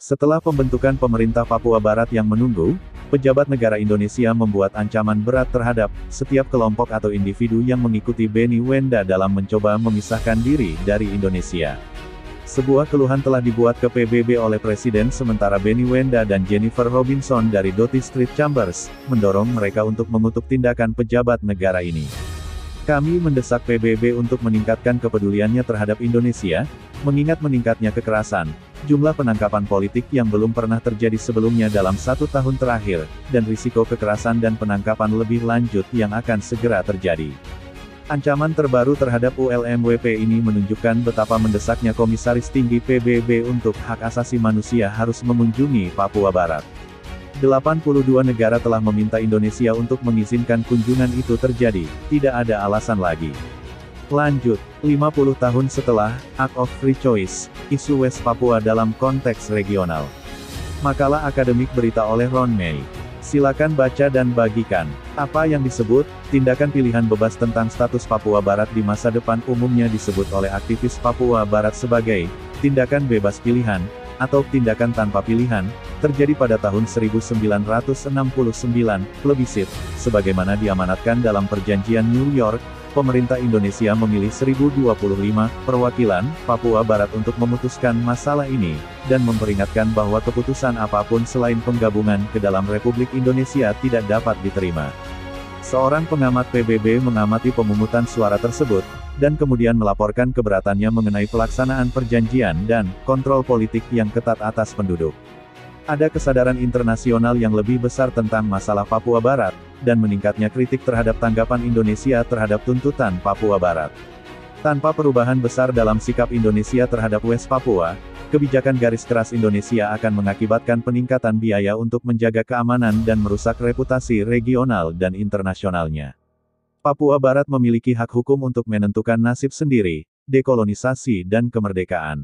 Setelah pembentukan pemerintah Papua Barat yang menunggu, pejabat negara Indonesia membuat ancaman berat terhadap setiap kelompok atau individu yang mengikuti Beni Wenda dalam mencoba memisahkan diri dari Indonesia. Sebuah keluhan telah dibuat ke PBB oleh Presiden sementara Beni Wenda dan Jennifer Robinson dari Doty Street Chambers, mendorong mereka untuk mengutuk tindakan pejabat negara ini. Kami mendesak PBB untuk meningkatkan kepeduliannya terhadap Indonesia, mengingat meningkatnya kekerasan, jumlah penangkapan politik yang belum pernah terjadi sebelumnya dalam 1 tahun terakhir, dan risiko kekerasan dan penangkapan lebih lanjut yang akan segera terjadi. Ancaman terbaru terhadap ULMWP ini menunjukkan betapa mendesaknya Komisaris Tinggi PBB untuk Hak Asasi Manusia harus mengunjungi Papua Barat. 82 negara telah meminta Indonesia untuk mengizinkan kunjungan itu terjadi, tidak ada alasan lagi. Lanjut, 50 tahun setelah Act of Free Choice, isu West Papua dalam konteks regional. Makalah akademik berita oleh Ron May. Silakan baca dan bagikan. Apa yang disebut tindakan pilihan bebas tentang status Papua Barat di masa depan umumnya disebut oleh aktivis Papua Barat sebagai tindakan bebas pilihan atau tindakan tanpa pilihan, terjadi pada tahun 1969, plebiscit, sebagaimana diamanatkan dalam Perjanjian New York. Pemerintah Indonesia memilih 1025 perwakilan Papua Barat untuk memutuskan masalah ini, dan memperingatkan bahwa keputusan apapun selain penggabungan ke dalam Republik Indonesia tidak dapat diterima. Seorang pengamat PBB mengamati pemungutan suara tersebut, dan kemudian melaporkan keberatannya mengenai pelaksanaan perjanjian dan kontrol politik yang ketat atas penduduk. Ada kesadaran internasional yang lebih besar tentang masalah Papua Barat, dan meningkatnya kritik terhadap tanggapan Indonesia terhadap tuntutan Papua Barat. Tanpa perubahan besar dalam sikap Indonesia terhadap West Papua, kebijakan garis keras Indonesia akan mengakibatkan peningkatan biaya untuk menjaga keamanan dan merusak reputasi regional dan internasionalnya. Papua Barat memiliki hak hukum untuk menentukan nasib sendiri, dekolonisasi dan kemerdekaan.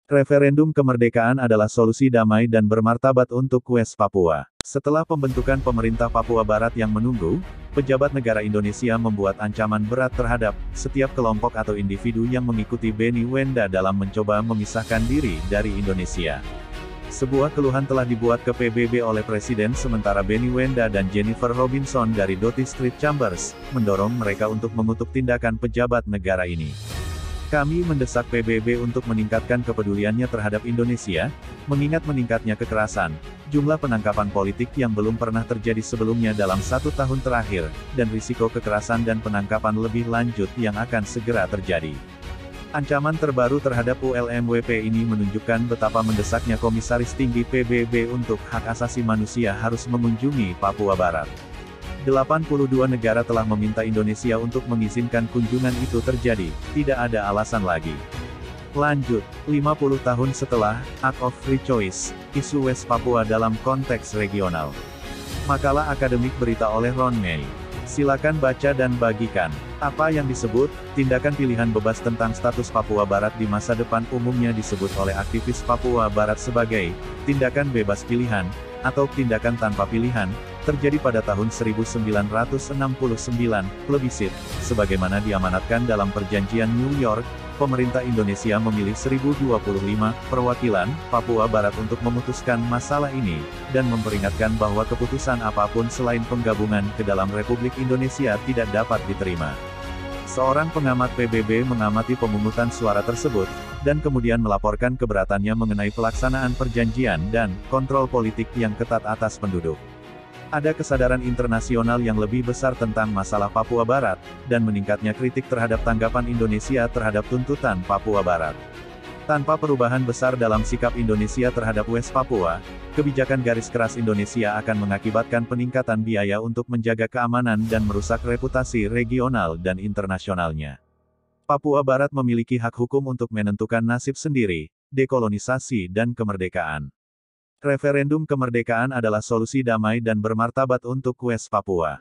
Referendum kemerdekaan adalah solusi damai dan bermartabat untuk West Papua. Setelah pembentukan pemerintah Papua Barat yang menunggu, pejabat negara Indonesia membuat ancaman berat terhadap setiap kelompok atau individu yang mengikuti Beni Wenda dalam mencoba memisahkan diri dari Indonesia. Sebuah keluhan telah dibuat ke PBB oleh Presiden sementara Beni Wenda dan Jennifer Robinson dari Doty Street Chambers, mendorong mereka untuk mengutuk tindakan pejabat negara ini. Kami mendesak PBB untuk meningkatkan kepeduliannya terhadap Indonesia, mengingat meningkatnya kekerasan, jumlah penangkapan politik yang belum pernah terjadi sebelumnya dalam 1 tahun terakhir, dan risiko kekerasan dan penangkapan lebih lanjut yang akan segera terjadi. Ancaman terbaru terhadap ULMWP ini menunjukkan betapa mendesaknya Komisaris Tinggi PBB untuk Hak Asasi Manusia harus mengunjungi Papua Barat. 82 negara telah meminta Indonesia untuk mengizinkan kunjungan itu terjadi, tidak ada alasan lagi. Lanjut, 50 tahun setelah Act of Free Choice, isu West Papua dalam konteks regional. Makalah akademik berita oleh Ron May. Silakan baca dan bagikan. Apa yang disebut tindakan pilihan bebas tentang status Papua Barat di masa depan umumnya disebut oleh aktivis Papua Barat sebagai tindakan bebas pilihan atau tindakan tanpa pilihan, terjadi pada tahun 1969, plebiscit, sebagaimana diamanatkan dalam Perjanjian New York. Pemerintah Indonesia memilih 1025 perwakilan Papua Barat untuk memutuskan masalah ini, dan memperingatkan bahwa keputusan apapun selain penggabungan ke dalam Republik Indonesia tidak dapat diterima. Seorang pengamat PBB mengamati pemungutan suara tersebut, dan kemudian melaporkan keberatannya mengenai pelaksanaan perjanjian dan kontrol politik yang ketat atas penduduk. Ada kesadaran internasional yang lebih besar tentang masalah Papua Barat, dan meningkatnya kritik terhadap tanggapan Indonesia terhadap tuntutan Papua Barat. Tanpa perubahan besar dalam sikap Indonesia terhadap West Papua, kebijakan garis keras Indonesia akan mengakibatkan peningkatan biaya untuk menjaga keamanan dan merusak reputasi regional dan internasionalnya. Papua Barat memiliki hak hukum untuk menentukan nasib sendiri, dekolonisasi dan kemerdekaan. Referendum kemerdekaan adalah solusi damai dan bermartabat untuk West Papua.